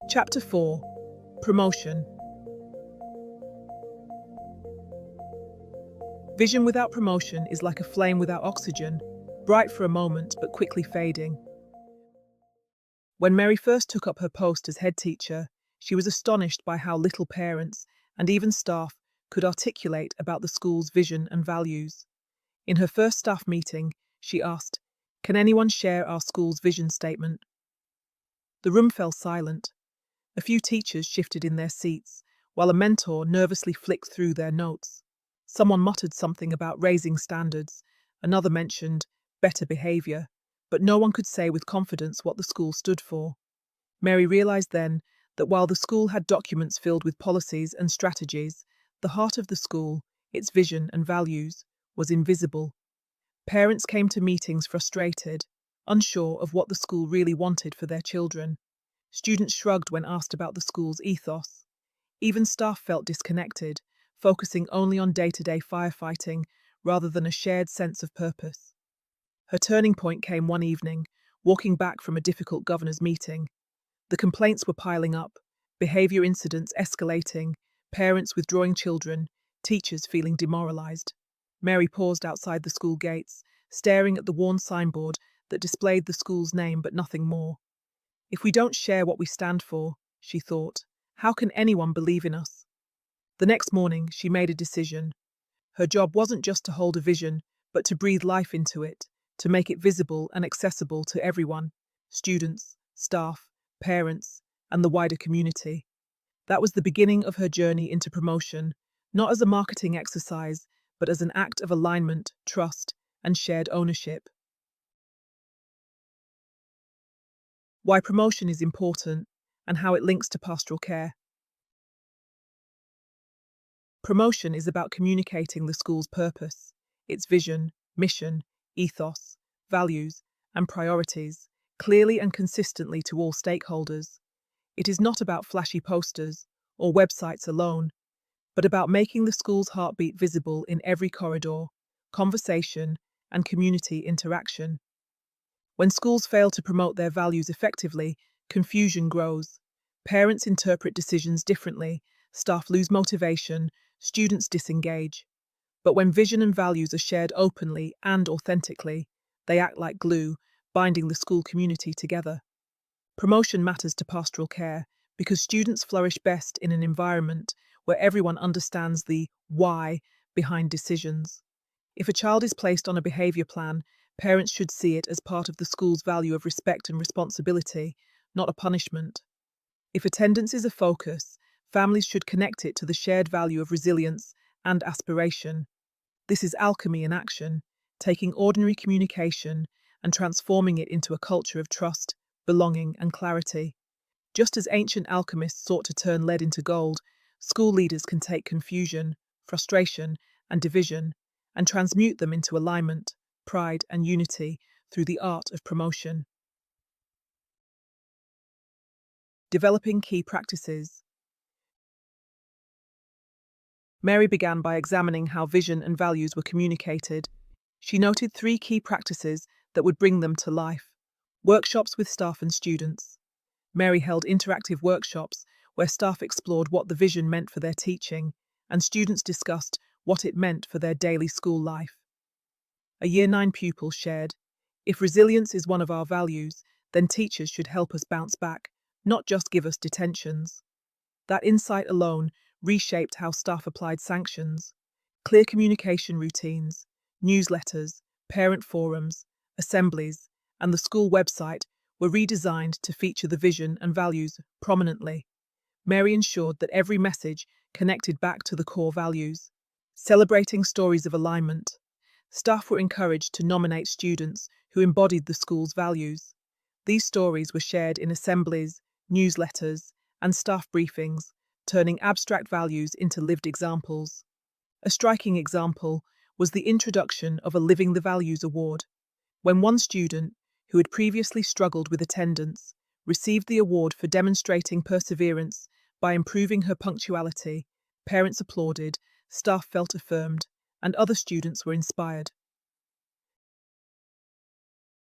Chapter 4. Promotion. Vision without promotion is like a flame without oxygen, bright for a moment but quickly fading. When Mary first took up her post as head teacher, she was astonished by how little parents and even staff could articulate about the school's vision and values. In her first staff meeting, she asked, "Can anyone share our school's vision statement?" The room fell silent. A few teachers shifted in their seats, while a mentor nervously flicked through their notes. Someone muttered something about raising standards, another mentioned better behaviour, but no one could say with confidence what the school stood for. Mary realised then that while the school had documents filled with policies and strategies, the heart of the school, its vision and values, was invisible. Parents came to meetings frustrated, unsure of what the school really wanted for their children. Students shrugged when asked about the school's ethos. Even staff felt disconnected, focusing only on day-to-day firefighting rather than a shared sense of purpose. Her turning point came one evening, walking back from a difficult governor's meeting. The complaints were piling up, behaviour incidents escalating, parents withdrawing children, teachers feeling demoralised. Mary paused outside the school gates, staring at the worn signboard that displayed the school's name but nothing more. If we don't share what we stand for, she thought, how can anyone believe in us? The next morning, she made a decision. Her job wasn't just to hold a vision, but to breathe life into it, to make it visible and accessible to everyone, students, staff, parents, and the wider community. That was the beginning of her journey into promotion, not as a marketing exercise, but as an act of alignment, trust, and shared ownership. Why promotion is important and how it links to pastoral care. Promotion is about communicating the school's purpose, its vision, mission, ethos, values, and priorities clearly and consistently to all stakeholders. It is not about flashy posters or websites alone, but about making the school's heartbeat visible in every corridor, conversation, and community interaction. When schools fail to promote their values effectively, confusion grows. Parents interpret decisions differently, staff lose motivation, students disengage. But when vision and values are shared openly and authentically, they act like glue, binding the school community together. Promotion matters to pastoral care because students flourish best in an environment where everyone understands the why behind decisions. If a child is placed on a behaviour plan, parents should see it as part of the school's value of respect and responsibility, not a punishment. If attendance is a focus, families should connect it to the shared value of resilience and aspiration. This is alchemy in action, taking ordinary communication and transforming it into a culture of trust, belonging, and clarity. Just as ancient alchemists sought to turn lead into gold, school leaders can take confusion, frustration, and division and transmute them into alignment, pride, and unity through the art of promotion. Developing key practices. Mary began by examining how vision and values were communicated. She noted 3 key practices that would bring them to life. Workshops with staff and students. Mary held interactive workshops where staff explored what the vision meant for their teaching, and students discussed what it meant for their daily school life. A Year 9 pupil shared, "If resilience is one of our values, then teachers should help us bounce back, not just give us detentions." That insight alone reshaped how staff applied sanctions. Clear communication routines, newsletters, parent forums, assemblies, and the school website were redesigned to feature the vision and values prominently. Mary ensured that every message connected back to the core values. Celebrating stories of alignment. Staff were encouraged to nominate students who embodied the school's values. These stories were shared in assemblies, newsletters, and staff briefings, turning abstract values into lived examples. A striking example was the introduction of a Living the Values award. When one student, who had previously struggled with attendance, received the award for demonstrating perseverance by improving her punctuality, parents applauded, staff felt affirmed, and other students were inspired.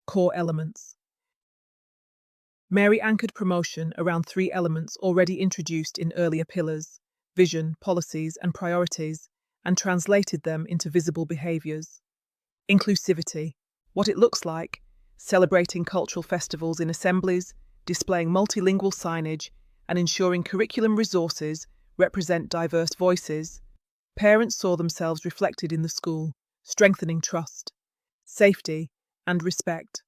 Core elements. Mary anchored promotion around three elements already introduced in earlier pillars: vision, policies, and priorities, and translated them into visible behaviours. Inclusivity, what it looks like, celebrating cultural festivals in assemblies, displaying multilingual signage, and ensuring curriculum resources represent diverse voices. Parents saw themselves reflected in the school, strengthening trust. Safety and respect,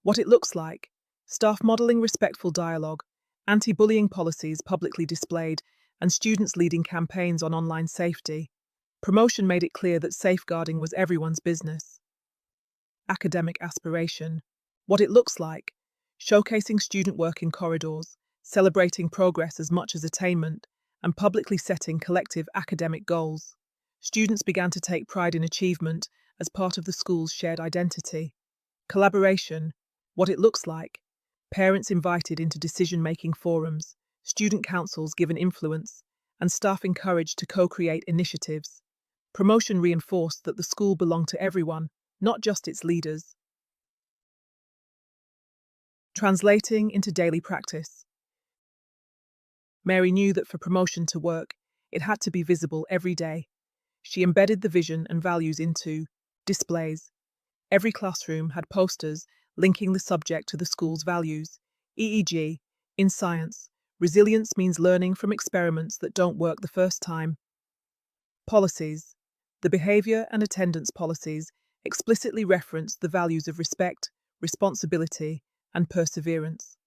what it looks like, staff modelling respectful dialogue, anti-bullying policies publicly displayed, and students leading campaigns on online safety. Promotion made it clear that safeguarding was everyone's business. Academic aspiration, what it looks like, showcasing student work in corridors, celebrating progress as much as attainment, and publicly setting collective academic goals. Students began to take pride in achievement as part of the school's shared identity. Collaboration, what it looks like, parents invited into decision-making forums, student councils given influence, and staff encouraged to co-create initiatives. Promotion reinforced that the school belonged to everyone, not just its leaders. Translating into daily practice. Mary knew that for promotion to work, it had to be visible every day. She embedded the vision and values into displays. Every classroom had posters linking the subject to the school's values, e.g., in science, resilience means learning from experiments that don't work the first time. Policies. The behaviour and attendance policies explicitly reference the values of respect, responsibility, and perseverance.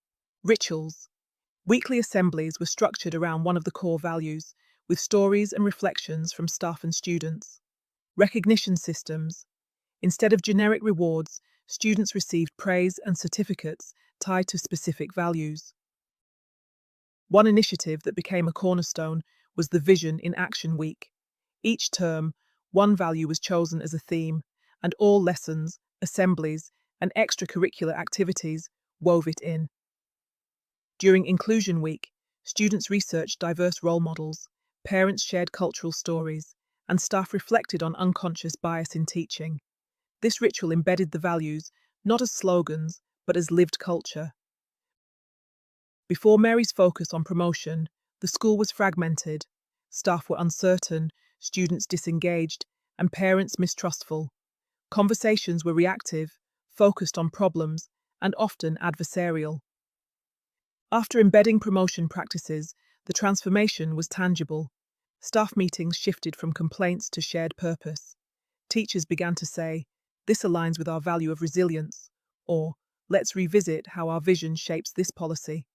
Rituals. Weekly assemblies were structured around one of the core values, with stories and reflections from staff and students. Recognition systems. Instead of generic rewards, students received praise and certificates tied to specific values. One initiative that became a cornerstone was the Vision in Action Week. Each term, one value was chosen as a theme, and all lessons, assemblies, and extracurricular activities wove it in. During Inclusion Week, students researched diverse role models, parents shared cultural stories, and staff reflected on unconscious bias in teaching. This ritual embedded the values not as slogans, but as lived culture. Before Mary's focus on promotion, the school was fragmented. Staff were uncertain, students disengaged, and parents mistrustful. Conversations were reactive, focused on problems, and often adversarial. After embedding promotion practices, the transformation was tangible. Staff meetings shifted from complaints to shared purpose. Teachers began to say, "This aligns with our value of resilience," or "Let's revisit how our vision shapes this policy."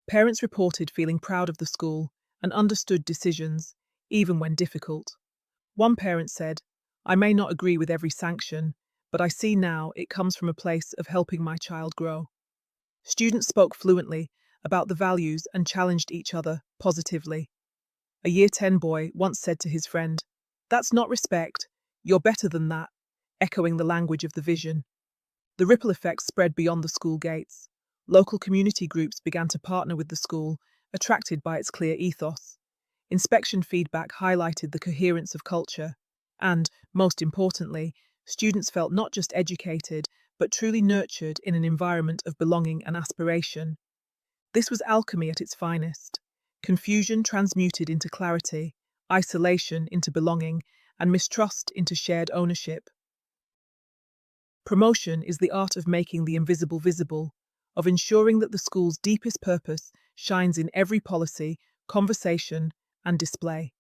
Parents reported feeling proud of the school and understood decisions, even when difficult. One parent said, "I may not agree with every sanction, but I see now it comes from a place of helping my child grow." Students spoke fluently about the values and challenged each other positively. A Year 10 boy once said to his friend, "That's not respect, you're better than that," echoing the language of the vision. The ripple effects spread beyond the school gates. Local community groups began to partner with the school, attracted by its clear ethos. Inspection feedback highlighted the coherence of culture, and, most importantly, students felt not just educated, but truly nurtured in an environment of belonging and aspiration. This was alchemy at its finest. Confusion transmuted into clarity, isolation into belonging, and mistrust into shared ownership. Promotion is the art of making the invisible visible, of ensuring that the school's deepest purpose shines in every policy, conversation, and display.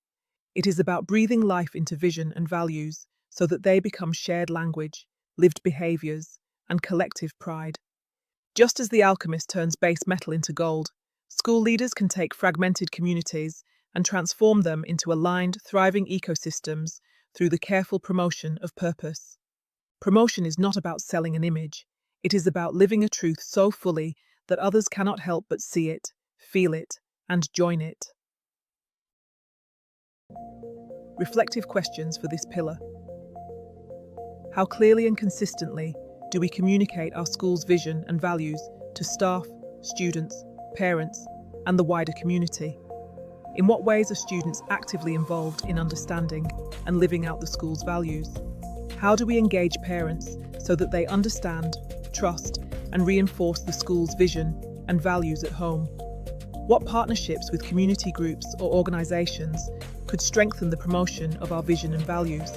It is about breathing life into vision and values so that they become shared language, lived behaviours, and collective pride. Just as the alchemist turns base metal into gold, school leaders can take fragmented communities and transform them into aligned, thriving ecosystems through the careful promotion of purpose. Promotion is not about selling an image. It is about living a truth so fully that others cannot help but see it, feel it, and join it. Reflective questions for this pillar. How clearly and consistently do we communicate our school's vision and values to staff, students, parents, and the wider community? In what ways are students actively involved in understanding and living out the school's values? How do we engage parents so that they understand, trust, and reinforce the school's vision and values at home? What partnerships with community groups or organisations could strengthen the promotion of our vision and values?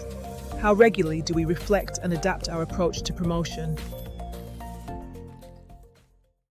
How regularly do we reflect and adapt our approach to promotion,